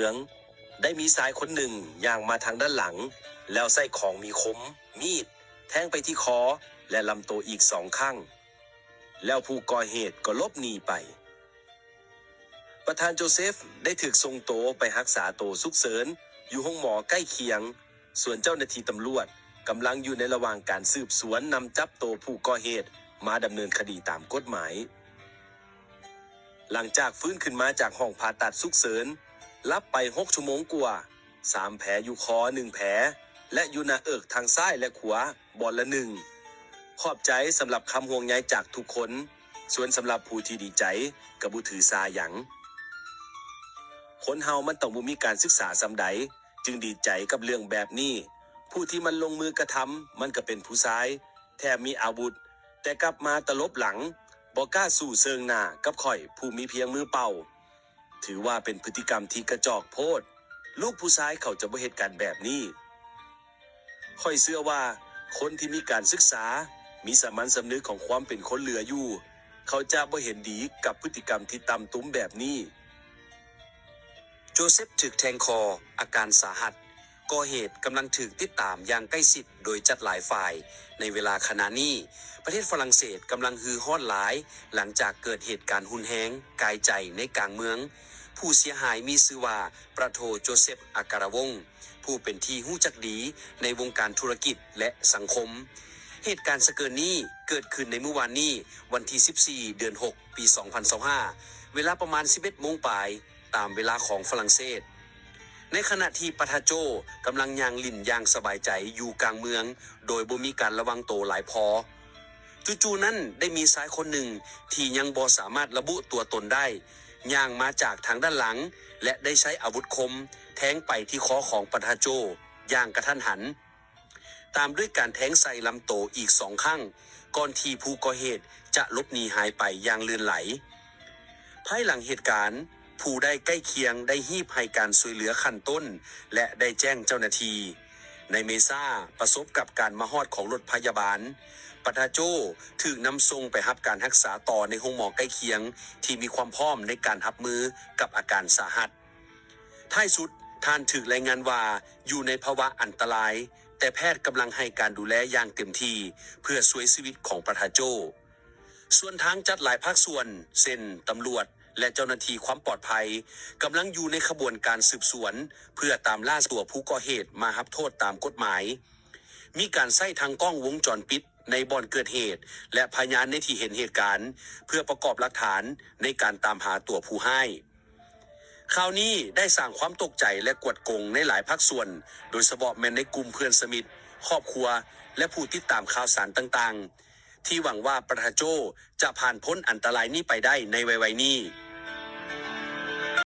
เหลืองได้มีชายคนหนึ่งย่างมาทางด้านหลังแล้วใส่ของมีคมมีดแทงไปที่คอและลำตัวอีก2 ข้างแล้วผู้ก่อเหตุก็หลบหนีไปประธานโจเซฟได้ถูกส่งตัวไปรักษาตัวฉุกเฉินอยู่ห้องหมอใกล้เคียงส่วนเจ้าหน้าที่ตำรวจกำลังอยู่ในระหว่างการสืบสวนนำจับตัวผู้ก่อเหตุมาดำเนินคดีตามกฎหมายหลังจากฟื้นขึ้นมาจากห้องผ่าตัดฉุกเฉินลับไป6 ชั่วโมงกว่า3 แผลอยู่คอ1 แผลและอยู่หน้าอกทางซ้ายและขวาบอลละ1ขอบใจสำหรับคำห่วงใยจากทุกคนส่วนสำหรับผู้ที่ดีใจกับบุถือซาหยังคนเฮามันต้องบ่มีการศึกษาสำใดจึงดีใจกับเรื่องแบบนี้ผู้ที่มันลงมือกระทำมันก็เป็นผู้ชายแถมมีอาวุธแต่กลับมาตลบหลังบ่กล้าสู่เชิงหน้ากับข่อยผู้มีเพียงมือเป่าถือว่าเป็นพฤติกรรมที่กระจอกโพดลูกผู้ชายเขาจะบ่เหตุการณ์แบบนี้ข่อยเชื่อว่าคนที่มีการศึกษามีสามัญสำนึกของความเป็นคนเหลืออยู่เขาจะบ่เห็นดีกับพฤติกรรมที่ต่ำตุ้มแบบนี้โจเซฟถูกแทงคออาการสาหัสก่อเหตุกำลังถูกติดตามอย่างใกล้ชิดโดยจัดหลายฝ่ายในเวลาขณะนี้ประเทศฝรั่งเศสกำลังฮือฮอดหลายหลังจากเกิดเหตุการณ์หุนแฮงกายใจในกลางเมืองผู้เสียหายมีชื่อว่าประโทโจเซฟอาการาวงศ์ผู้เป็นที่ฮู้จักดีในวงการธุรกิจและสังคมเหตุการณ์สะเกินนี้เกิดขึ้นในเมื่อวานนี้วันที่14 เดือน 6 ปี 2025เวลาประมาณ 11 โมงปลายตามเวลาของฝรั่งเศสในขณะที่ปะทาโจกำลังย่างลิ่นย่างสบายใจอยู่กลางเมืองโดยบ่มีการระวังตัวหลายพอจู่ๆนั้นได้มีชายคนหนึ่งที่ยังบ่สามารถระบุตัวตนได้ย่างมาจากทางด้านหลังและได้ใช้อาวุธคมแทงไปที่คอของปะทาโจอย่างกระทันหันตามด้วยการแทงใส่ลำโตอีก2 ครั้งก่อนที่ผู้ก่อเหตุจะหลบหนีหายไปอย่างเลื่อนไหลภายหลังเหตุการณ์ผู้ได้ใกล้เคียงได้ฮีบให้การช่วยเหลือขั้นต้นและได้แจ้งเจ้าหน้าที่ในเมซ่าประสบกับการมาฮอดของรถพยาบาลปะทาโจถูกนำส่งไปรับการรักษาต่อในห้องหมอใกล้เคียงที่มีความพร้อมในการรับมือกับอาการสาหัสท้ายสุดท่านถูกรายงานว่าอยู่ในภาวะอันตรายแต่แพทย์กำลังให้การดูแลอย่างเต็มที่เพื่อช่วยชีวิตของปะทาโจส่วนทางจัดหลายภาคส่วนเช่นตำรวจและเจ้าหน้าที่ความปลอดภัยกำลังอยู่ในขบวนการสืบสวนเพื่อตามล่าตัวผู้ก่อเหตุมารับโทษตามกฎหมายมีการใช้ทางกล้องวงจรปิดในบ่อนเกิดเหตุและพยานในที่เห็นเหตุการณ์เพื่อประกอบหลักฐานในการตามหาตัวผู้ให้ข่าวนี้ได้สร้างความตกใจและกวดกงในหลายภาคส่วนโดยเฉพาะแม้ในกลุ่มเพื่อนสนิทครอบครัวและผู้ติดตามข่าวสารต่างๆที่หวังว่าปะทาโจจะผ่านพ้นอันตรายนี้ไปได้ในไวๆนี้